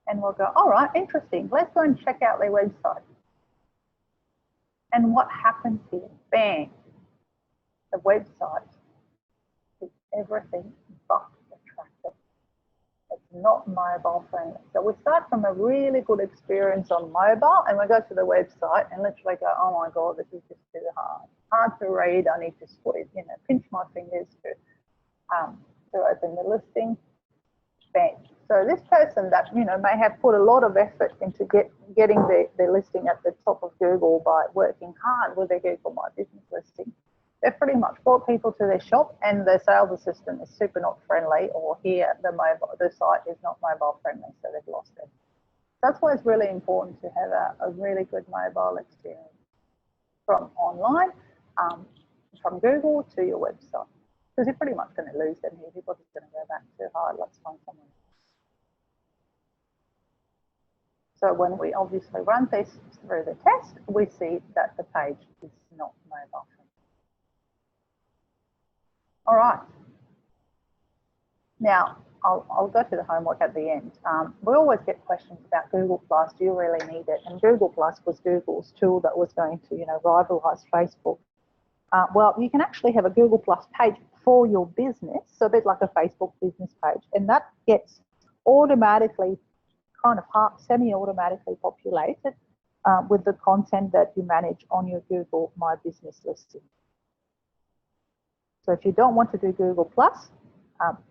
And we'll go, all right, interesting. Let's go and check out their website. And what happens here? Bang. The website is everything but attractive. It's not mobile friendly. So we start from a really good experience on mobile and we go to the website and literally go, oh my God, this is just too hard to read. I need to pinch my fingers to open the listing. Bang. So this person that, may have put a lot of effort into getting their listing at the top of Google by working hard with their Google My Business listing, they've pretty much brought people to their shop and the sales assistant is super not friendly, or here the site is not mobile friendly, so they've lost it. That's why it's really important to have a really good mobile experience from online, from Google to your website, because you're pretty much going to lose them here. People are just going to go back to, let's find someone else. So when we obviously run this through the test, we see that the page is not mobile friendly. All right. Now, I'll go to the homework at the end. We always get questions about Google Plus. Do you really need it? And Google Plus was Google's tool that was going to, rivalize Facebook. Well, you can actually have a Google Plus page for your business, so a bit like a Facebook business page, and that gets automatically, kind of semi-automatically populated with the content that you manage on your Google My Business listing. So if you don't want to do Google Plus,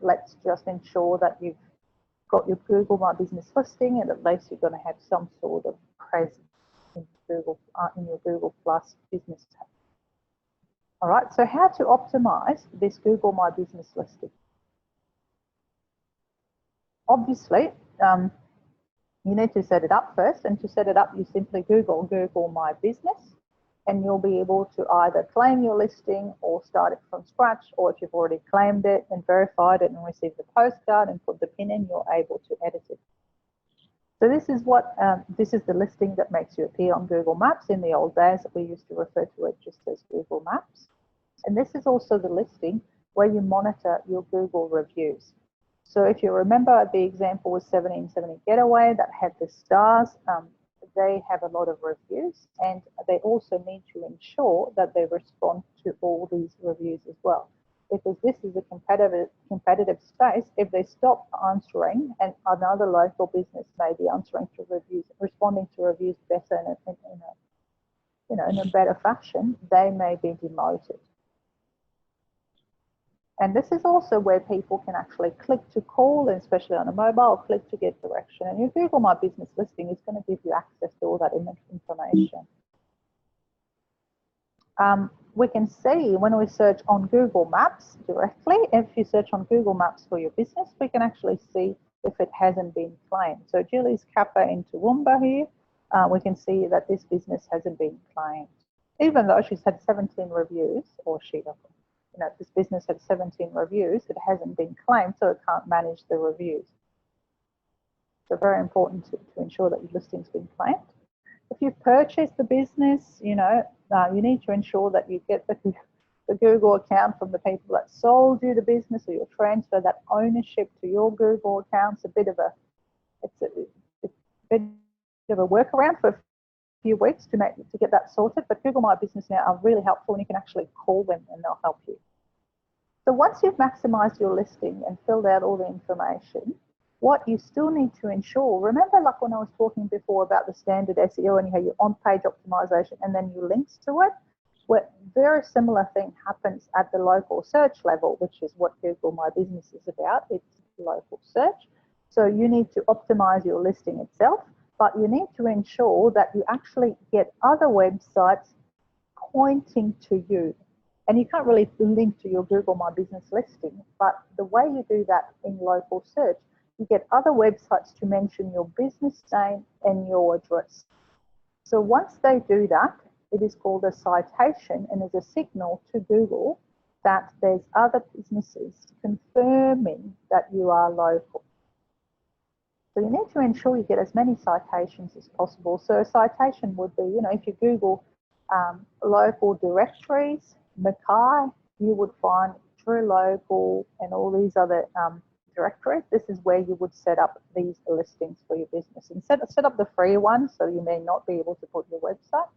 let's just ensure that you've got your Google My Business listing, and at least you're going to have some sort of presence in your Google Plus business tab. All right, so how to optimize this Google My Business listing? Obviously, you need to set it up first, and to set it up, you simply Google My Business, and you'll be able to either claim your listing or start it from scratch, or if you've already claimed it and verified it and received the postcard and put the pin in, you're able to edit it. So this is the listing that makes you appear on Google Maps. In the old days, we used to refer to it just as Google Maps. And this is also the listing where you monitor your Google reviews. So if you remember, the example was 1770 Getaway that had the stars. They have a lot of reviews, and they also need to ensure that they respond to all these reviews as well, because this is a competitive space. If they stop answering, and another local business may be responding to reviews better in a better fashion, they may be demoted. And this is also where people can actually click to call, and especially on a mobile, click to get direction. And your Google My Business listing is going to give you access to all that information. We can see when we search on Google Maps directly, if you search on Google Maps for your business, we can actually see if it hasn't been claimed. So Julie's Cafe in Toowoomba here, we can see that this business hasn't been claimed. Even though she's had 17 reviews, or this business had 17 reviews, it hasn't been claimed, so it can't manage the reviews. So very important to ensure that your listing's been planned. If you've purchased the business, you need to ensure that you get the Google account from the people that sold you the business, or you transfer that ownership to your Google account. It's a bit of a workaround for a few weeks to get that sorted. But Google My Business now are really helpful, and you can actually call them and they'll help you. So once you've maximized your listing and filled out all the information, what you still need to ensure, remember like when I was talking before about the standard SEO and you have your on-page optimization and then your links to it, where very similar thing happens at the local search level, which is what Google My Business is about. It's local search. So you need to optimize your listing itself, but you need to ensure that you actually get other websites pointing to you. And you can't really link to your Google My Business listing, but the way you do that in local search, you get other websites to mention your business name and your address. So once they do that, it is called a citation and is a signal to Google that there's other businesses confirming that you are local. So you need to ensure you get as many citations as possible. So a citation would be, if you Google local directories, Mackay, you would find True Local and all these other directories. This is where you would set up these listings for your business. And set up the free one, so you may not be able to put your website,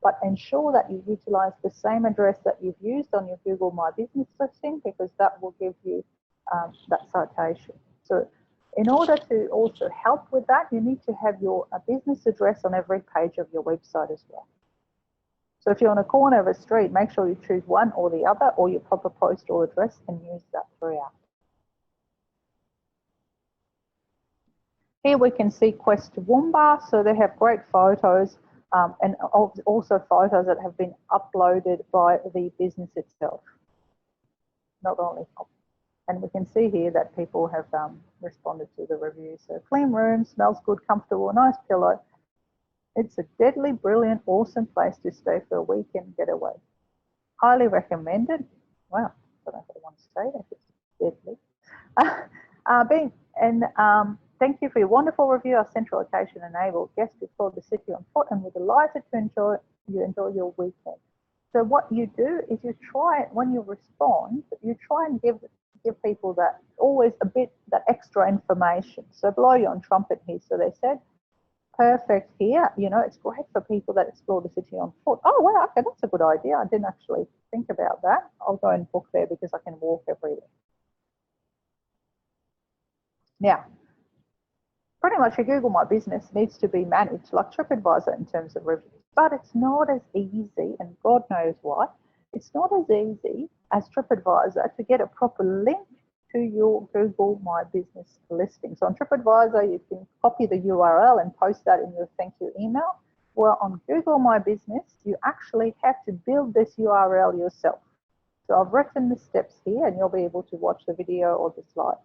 but ensure that you utilize the same address that you've used on your Google My Business listing, because that will give you that citation. So in order to also help with that, you need to have your business address on every page of your website as well. So if you're on a corner of a street, make sure you choose one or the other, or your proper postal address, and use that throughout. Here we can see Quest Toowoomba, so they have great photos and also photos that have been uploaded by the business itself. Not only, and we can see here that people have responded to the reviews. So clean room, smells good, comfortable, nice pillow. It's a deadly, brilliant, awesome place to stay for a weekend getaway. Highly recommended. Wow, I don't know if I want to say that, it's deadly. Thank you for your wonderful review. Our central location enabled guests to explore the city on foot, and we're delighted to enjoy your weekend. So what you do is you try, when you respond, you try and give people that always a bit that extra information. So blow your own trumpet here. So they said, perfect here. It's great for people that explore the city on foot. Oh, well, okay, that's a good idea. I didn't actually think about that. I'll go and book there because I can walk everywhere. Now, pretty much your Google My Business needs to be managed like TripAdvisor in terms of reviews, but it's not as easy, and God knows why, it's not as easy as TripAdvisor to get a proper link to your Google My Business listing. So on TripAdvisor, you can copy the URL and post that in your thank you email. Well, on Google My Business, you actually have to build this URL yourself. So I've written the steps here, and you'll be able to watch the video or the slides.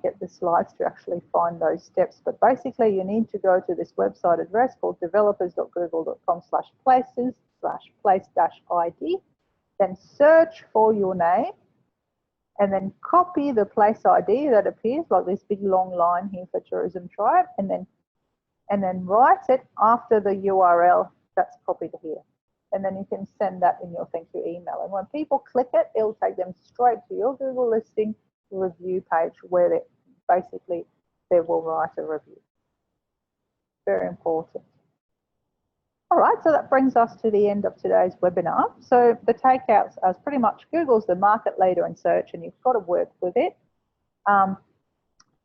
Get the slides to actually find those steps. But basically, you need to go to this website address called developers.google.com/place-id, then search for your name, and then copy the place ID that appears like this big long line here for Tourism Tribe, and then write it after the URL that's copied here. And then you can send that in your thank you email. And when people click it, it'll take them straight to your Google listing review page where they will write a review. Very important. All right, so that brings us to the end of today's webinar. So the takeouts are pretty much Google's the market leader in search, and you've got to work with it.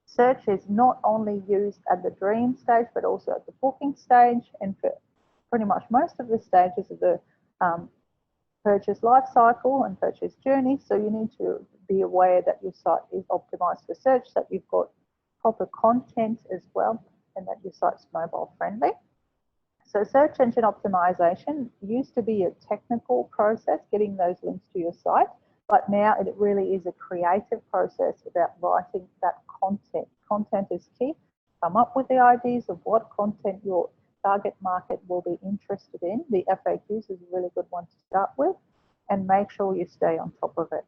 Search is not only used at the dream stage, but also at the booking stage, and for pretty much most of the stages of the purchase life cycle and purchase journey. So you need to be aware that your site is optimized for search, that you've got proper content as well, and that your site's mobile friendly. So search engine optimization used to be a technical process, getting those links to your site, but now it really is a creative process about writing that content. Content is key. Come up with the ideas of what content your target market will be interested in. The FAQs is a really good one to start with, and make sure you stay on top of it.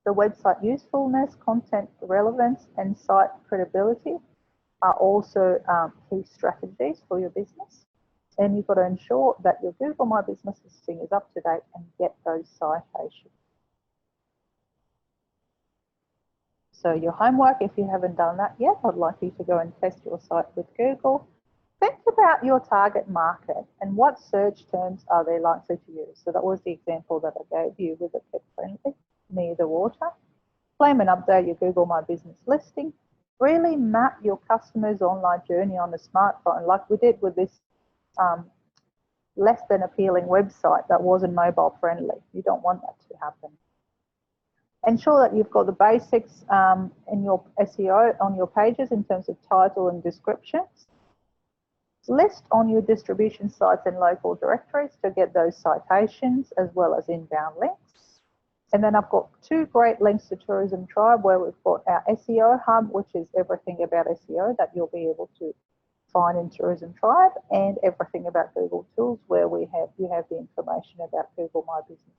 The website usefulness, content relevance, and site credibility. are also key strategies for your business. And you've got to ensure that your Google My Business listing is up to date and get those citations. So your homework, if you haven't done that yet, I'd like you to go and test your site with Google. Think about your target market and what search terms are they likely to use. So that was the example that I gave you with the pet friendly, near the water. Claim and update your Google My Business listing. Really map your customer's online journey on the smartphone, like we did with this less than appealing website that wasn't mobile friendly. You don't want that to happen. Ensure that you've got the basics in your SEO on your pages in terms of title and descriptions. List on your distribution sites and local directories to get those citations as well as inbound links. And then I've got two great links to Tourism Tribe where we've got our SEO hub, which is everything about SEO that you'll be able to find in Tourism Tribe, and everything about Google Tools where you have the information about Google My Business.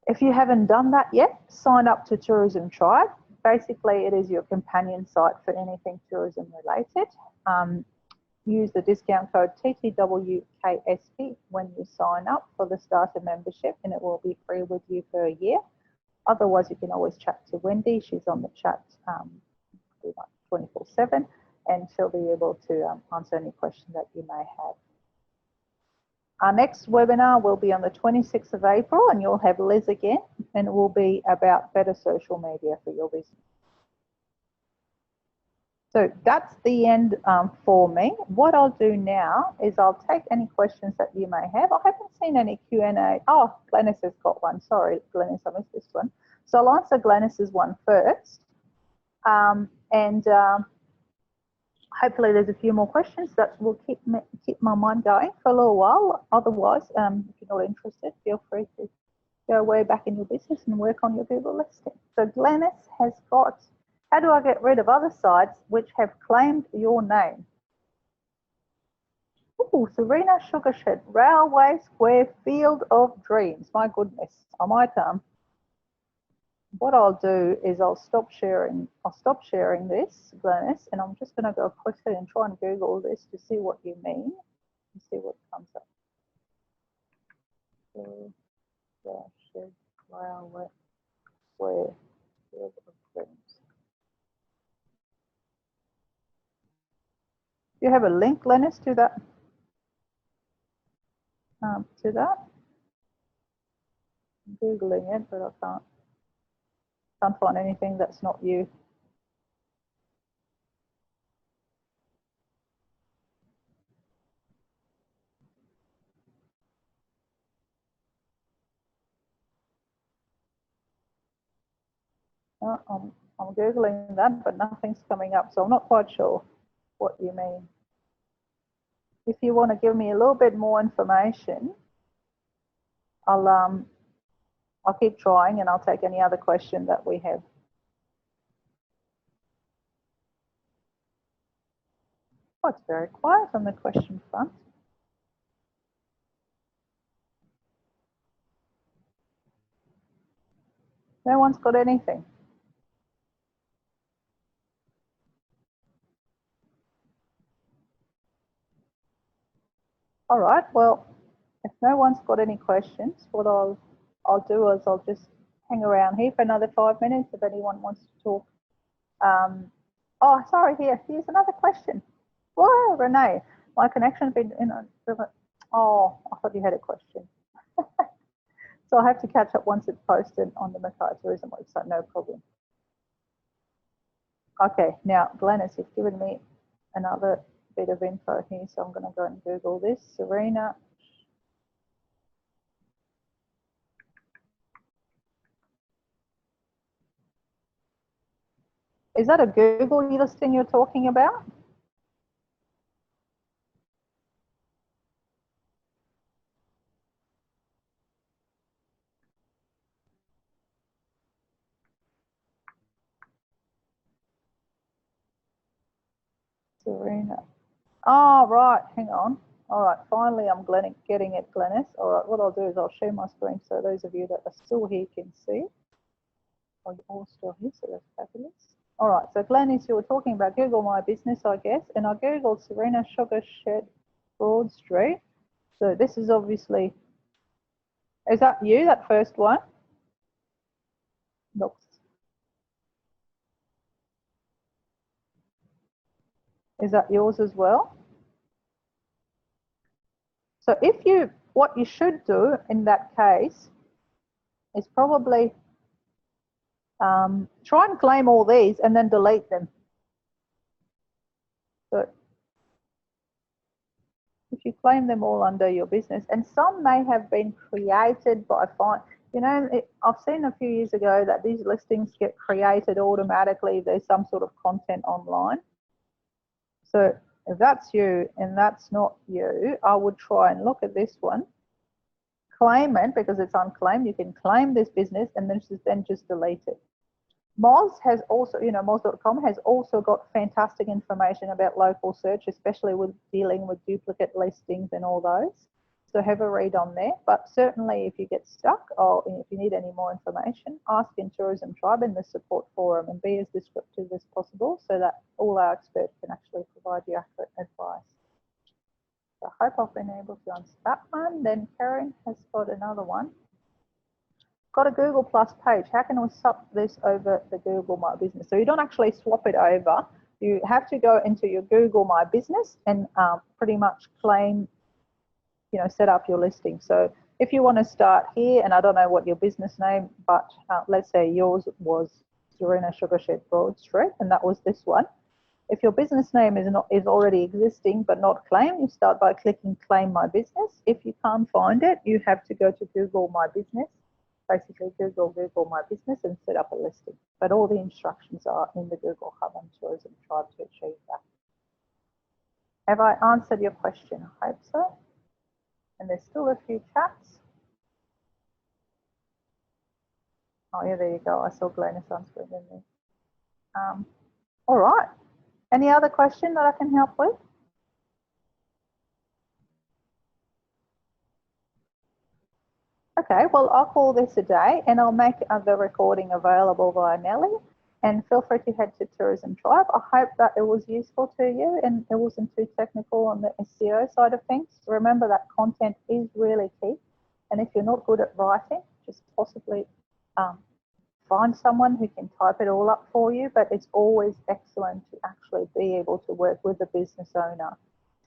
If you haven't done that yet, sign up to Tourism Tribe. Basically, it is your companion site for anything tourism related. Use the discount code TTWKSP when you sign up for the starter membership, and it will be free with you for a year. Otherwise, you can always chat to Wendy. She's on the chat 24/7, and she'll be able to answer any question that you may have. Our next webinar will be on the 26th of April, and you'll have Liz again, and it will be about better social media for your business. So that's the end for me. What I'll do now is I'll take any questions that you may have. I haven't seen any Q&A. Oh, Glenys has got one. Sorry, Glenys, I missed this one. So I'll answer Glenys's one first. Hopefully there's a few more questions that will keep my mind going for a little while. Otherwise, if you're not interested, feel free to go way back in your business and work on your Google listing. So Glenys has got, how do I get rid of other sites which have claimed your name? Oh, Serena Sugarshed, Railway Square Field of Dreams. My goodness, I might what I'll do is I'll stop sharing this, Glenys, and I'm just going to go quickly and try and Google this to see what you mean and see what comes up. Railway Square Field of Dreams. Do you have a link, Glenys, to that? I'm Googling it, but I can't find anything that's not you. I'm Googling that, but nothing's coming up, so I'm not quite sure what you mean. If you want to give me a little bit more information, I'll keep trying, and I'll take any other question that we have. Oh, it's very quiet on the question front. No one's got anything. All right, well, if no one's got any questions, what I'll do is I'll just hang around here for another 5 minutes if anyone wants to talk. Oh, sorry, here's another question. Whoa, Renee, my connection's been in. Oh, I thought you had a question. So I have to catch up once it's posted on the Mackay Tourism website, no problem. Okay, now Glenys, you've given me another bit of info here, so I'm going to go and Google this. Serena. Is that a Google listing you're talking about? Serena. Oh, right, hang on. All right, finally I'm getting it, Glenys. All right, what I'll do is I'll share my screen so those of you that are still here can see. Oh, you're all still here, so that's fabulous. All right, so Glenys, you were talking about Google My Business, I guess, and I Googled Serena Sugar Shed Broad Street. So this is obviously, is that you, that first one? Looks. Is that yours as well? So if you, what you should do in that case is probably try and claim all these and then delete them. So if you claim them all under your business, and some may have been created by you know, I've seen a few years ago that these listings get created automatically. There's some sort of content online. So if that's you and that's not you, I would try and look at this one, claim it because it's unclaimed. You can claim this business and then just delete it. Moz has also, you know, moz.com has also got fantastic information about local search, especially with dealing with duplicate listings and all those. So have a read on there. But certainly if you get stuck or if you need any more information, ask in Tourism Tribe in the support forum and be as descriptive as possible so that all our experts can actually provide you accurate advice. So I hope I've been able to answer that one. Then Karen has got another one. Got a Google Plus page. How can we swap this over the Google My Business? So you don't actually swap it over. You have to go into your Google My Business and pretty much claim, you know, set up your listing. So if you want to start here, and I don't know what your business name, but let's say yours was Serena Sugar Shed Broad Street, and that was this one. If your business name is already existing but not claimed, you start by clicking Claim My Business. If you can't find it, you have to go to Google My Business. Basically Google My Business and set up a listing. But all the instructions are in the Google Hub on Tourism Tribe to achieve that. Have I answered your question? I hope so. And there's still a few chats. Oh yeah, there you go. I saw Glenys answering there. All right. Any other question that I can help with? Okay, well, I'll call this a day and I'll make the recording available via Nelly. And feel free to head to Tourism Tribe. I hope that it was useful to you and it wasn't too technical on the SEO side of things. Remember that content is really key. And if you're not good at writing, just possibly find someone who can type it all up for you. But it's always excellent to actually be able to work with a business owner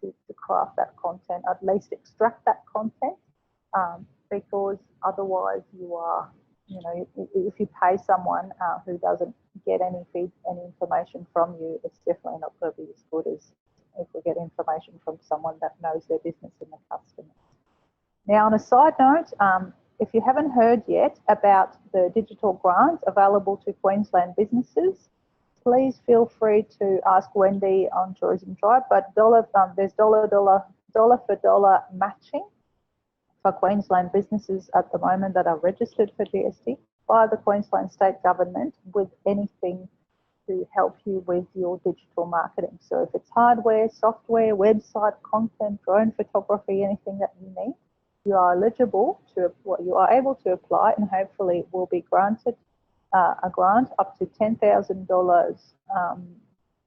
to craft that content, at least extract that content. Because otherwise you are, you know, if you pay someone who doesn't get any information from you, it's definitely not going to be as good as if we get information from someone that knows their business and the customer. Now, on a side note, if you haven't heard yet about the digital grants available to Queensland businesses, please feel free to ask Wendy on Tourism Tribe. But there's dollar for dollar matching for Queensland businesses at the moment that are registered for GST by the Queensland state government with anything to help you with your digital marketing. So if it's hardware, software, website, content, drone photography, anything that you need, you are eligible to, you are able to apply and hopefully will be granted a grant up to $10,000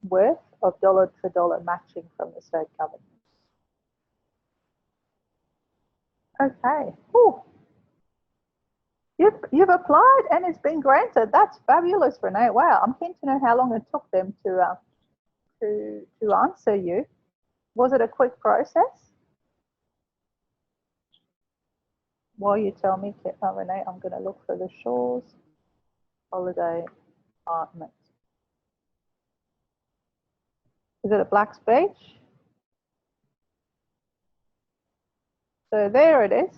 worth of dollar for dollar matching from the state government. Okay. Ooh. You've applied and it's been granted. That's fabulous, Renee. Wow. I'm keen to know how long it took them to answer you. Was it a quick process? While you tell me, Renee, I'm going to look for the Shores Holiday Apartment. Is it at Blacks Beach? So there it is.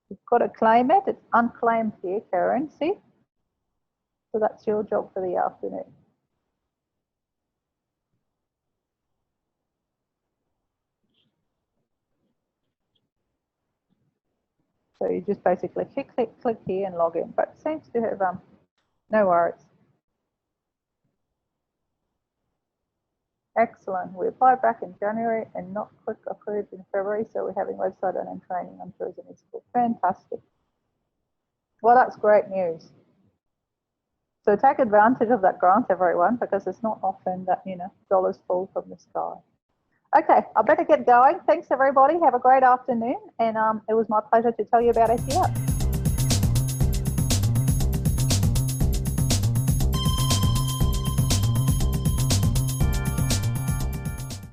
You've got to claim it. It's unclaimed here, Karen. See? So that's your job for the afternoon. So you just basically click here and log in. But it seems to have no worries. Excellent. We applied back in January and not quick approved in February. So we're having website and training on tourism in school. Fantastic. Well, that's great news. So take advantage of that grant, everyone, because it's not often that, you know, dollars fall from the sky. Okay, I better get going. Thanks, everybody. Have a great afternoon. And it was my pleasure to tell you about SEO.